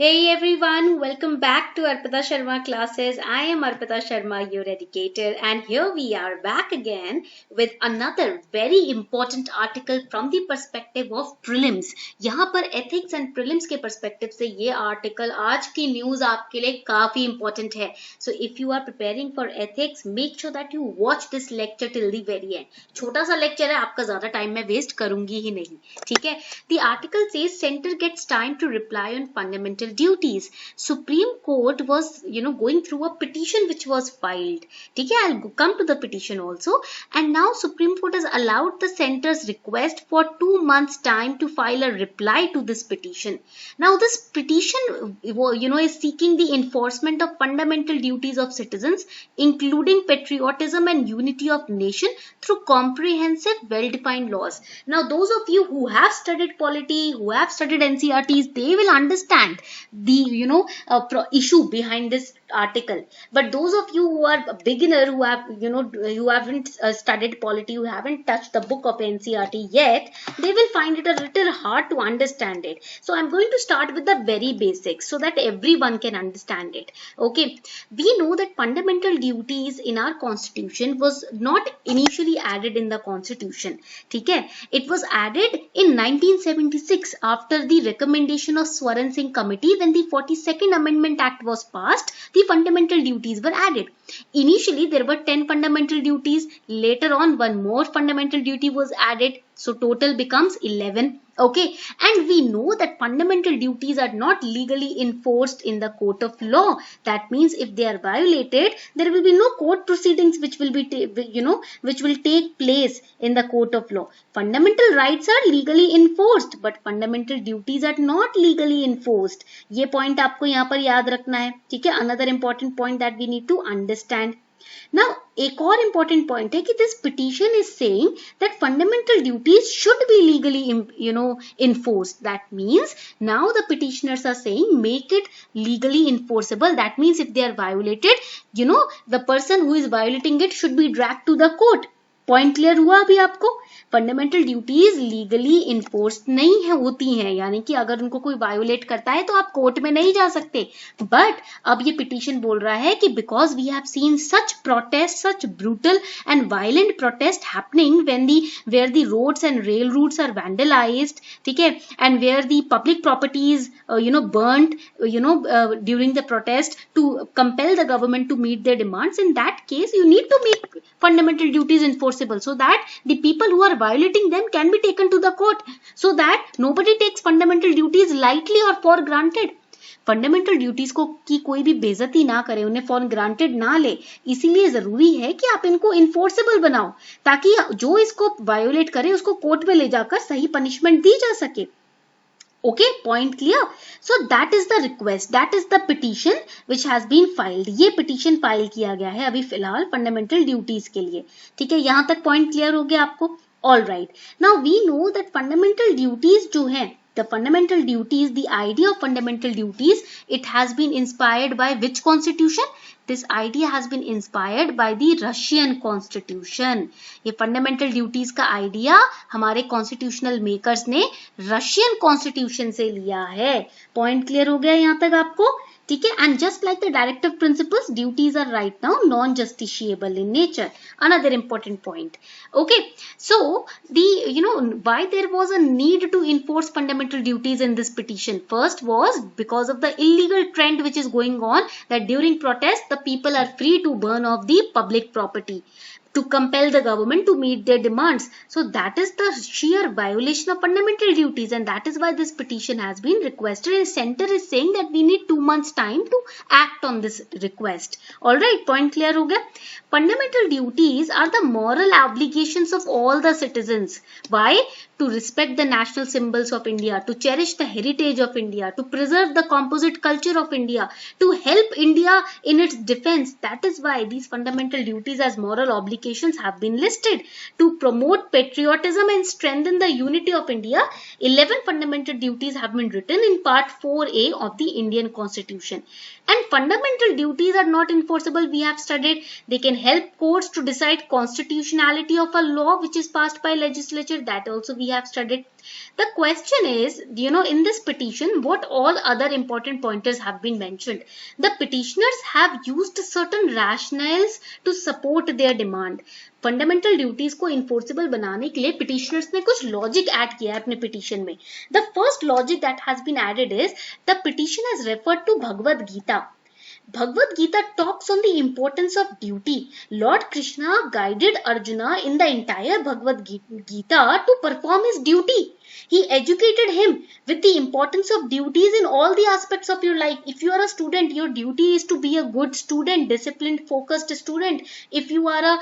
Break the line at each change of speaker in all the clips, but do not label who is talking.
Hey everyone, welcome back to Arpita Sharma classes. I am Arpita Sharma, your educator, and here we are back again with another very important article from the perspective of prelims. यहाँ पर ethics and prelims के perspective से ये article आज की news आपके लिए काफी important है. So if you are preparing for ethics, make sure that you watch this lecture till the very end. छोटा सा lecture है, आपका ज़्यादा time मैं waste करूँगी ही नहीं. ठीक है? The article says center gets time to reply on fundamental duties. Supreme Court was, going through a petition which was filed. Okay, I'll come to the petition also. And now Supreme Court has allowed the center's request for 2 months time to file a reply to this petition. Now this petition, is seeking the enforcement of fundamental duties of citizens, including patriotism and unity of nation through comprehensive, well-defined laws. Now those of you who have studied polity, who have studied NCRTs, they will understand the issue behind this article. But those of you who are a beginner, who have you haven't studied polity, you haven't touched the book of NCRT yet, they will find it a little hard to understand it. So I'm going to start with the very basics so that everyone can understand it. Okay, we know that fundamental duties in our constitution was not initially added in the constitution. Okay, it was added in 1976 after the recommendation of Swaran Singh committee. When the 42nd Amendment Act was passed, the fundamental duties were added. Initially, there were 10 fundamental duties. Later on, one more fundamental duty was added. So total becomes 11. Okay, and we know that fundamental duties are not legally enforced in the court of law. That means if they are violated, there will be no court proceedings which will be which will take place in the court of law. Fundamental rights are legally enforced, but fundamental duties are not legally enforced. ये point आपको यहाँ पर याद रखना है. ठीक है? Another important point that we need to understand. Now, एक और important point है कि this petition is saying that fundamental duties should be legally, enforced. That means now the petitioners are saying make it legally enforceable. That means if they are violated, the person who is violating it should be dragged to the court. Point clear हुआ अभी आपको? Fundamental duties legally enforced नहीं है होती हैं, यानी कि अगर उनको कोई वायोलेट करता है तो आप कोर्ट में नहीं जा सकते. बट अब ये पिटीशन बोल रहा है कि because we have seen such protest, such brutal and violent protest happening where the roads and rail routes are vandalized, ठीक है, and where the public properties burnt during the protest to compel the government to meet their demands. In that case, you need to make fundamental duties enforceable so that the people who are violating them can be taken to the court, so that nobody takes fundamental duties lightly or for granted. Fundamental duties को की कोई भी बेइज्जती ना करे, उन्हें for granted ना ले. इसीलिए जरूरी है कि आप इनको इन्फोर्सेबल बनाओ ताकि जो इसको वायोलेट करे उसको कोर्ट में ले जाकर सही पनिशमेंट दी जा सके. Okay, point clear? So that is the request, that is the petition which has been filed. ये petition file किया गया है अभी फिलहाल fundamental duties के लिए. ठीक है, यहाँ तक point clear हो गया आपको? All right. Now we know that fundamental duties जो हैं, the fundamental duties, the idea of fundamental duties, it has been inspired by which constitution? This idea has been inspired by the Russian constitution. ये fundamental duties का idea हमारे constitutional makers ने Russian constitution से लिया है. Point clear हो गया यहाँ तक आपको? ठीक है, and just like the directive principles, duties are right now non-justiciable in nature. Another important point. Okay, so why there was a need to enforce fundamental duties in this petition? First was because of the illegal trend which is going on, that during protest the people are free to burn off the public property to compel the government to meet their demands. So that is the sheer violation of fundamental duties, and that is why this petition has been requested. And center is saying that we need 2 months time to act on this request. Alright, point clear हो गया? Fundamental duties are the moral obligations of all the citizens. Why? To respect the national symbols of India, to cherish the heritage of India, to preserve the composite culture of India, to help India in its defense. That is why these fundamental duties as moral obligations have been listed. To promote patriotism and strengthen the unity of India, 11 fundamental duties have been written in Part 4A of the Indian Constitution. And fundamental duties are not enforceable, we have studied. They can help courts to decide constitutionality of a law which is passed by legislature. That also we have studied. The question is, in this petition, what all other important pointers have been mentioned? The petitioners have used certain rationales to support their demand. Fundamental duties को enforceable बनाने के लिए petitioners ने कुछ logic add किया है अपने petition में. The first logic that has been added is the petition has referred to Bhagavad Gita. Bhagavad Gita talks on the importance of duty. Lord Krishna guided Arjuna in the entire Bhagavad Gita to perform his duty. He educated him with the importance of duties in all the aspects of your life. If you are a student, your duty is to be a good student, disciplined, focused student. If you are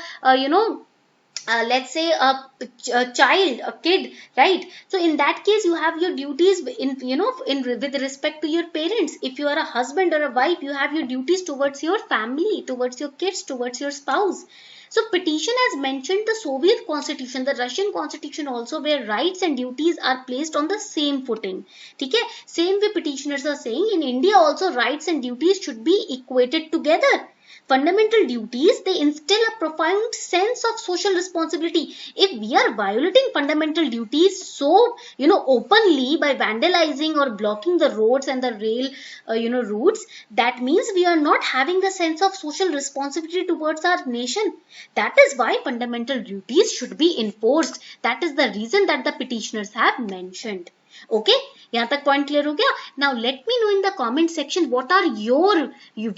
let's say a child, a kid, right? So in that case, you have your duties with respect to your parents. If you are a husband or a wife, you have your duties towards your family, towards your kids, towards your spouse. So petition has mentioned the Soviet constitution, the Russian constitution also, where rights and duties are placed on the same footing. Okay? Same way petitioners are saying, in India also rights and duties should be equated together. Fundamental duties, they instill a profound sense of social responsibility. If we are violating fundamental duties so, openly by vandalizing or blocking the roads and the rail, routes, that means we are not having the sense of social responsibility towards our nation. That is why fundamental duties should be enforced. That is the reason that the petitioners have mentioned. Okay, यहाँ तक point clear हो गया? Now let me know in the comment section what are your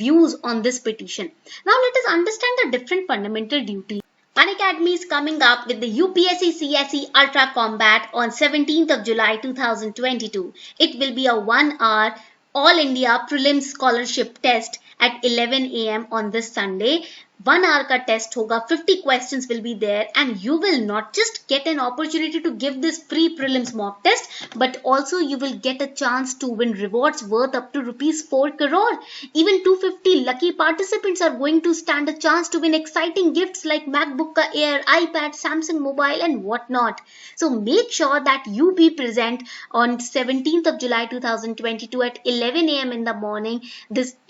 views on this petition. Now let us understand the different fundamental duties. Unacademy is coming up with the UPSC CSE Ultra Combat on 17th of July 2022. It will be a 1-hour All India Prelims Scholarship Test at 11 a.m. on this Sunday. 1 hour का test होगा, 50 questions will be there, and you will not just get an opportunity to give this free prelims mock test, but also you will get a chance to win rewards worth up to rupees 4 crore. Even 250 lucky participants are going to stand a chance to win exciting gifts like MacBook ka Air, iPad, Samsung Mobile and whatnot. So make sure that you be present on 17th of July 2022 at 11 a.m. in the morning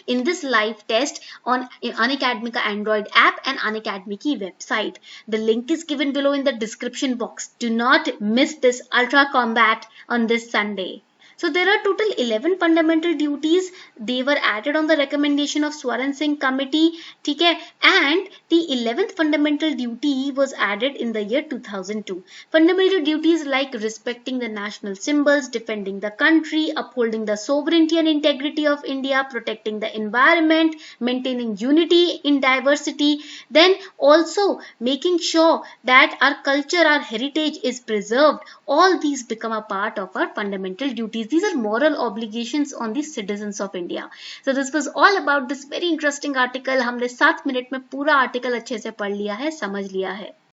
in this live test on Unacademy ka Android app and Unacademy ki website. The link is given below in the description box. Do not miss this Ultra Combat on this Sunday. So there are total 11 fundamental duties. They were added on the recommendation of Swaran Singh committee. Okay? And the 11th fundamental duty was added in the year 2002. Fundamental duties like respecting the national symbols, defending the country, upholding the sovereignty and integrity of India, protecting the environment, maintaining unity in diversity, then also making sure that our culture, our heritage is preserved. All these become a part of our fundamental duties. These are moral obligations on the citizens of India. So this was all about this very interesting article. हमने 7 minute में पूरा article अच्छे से पढ़ लिया है, समझ लिया है.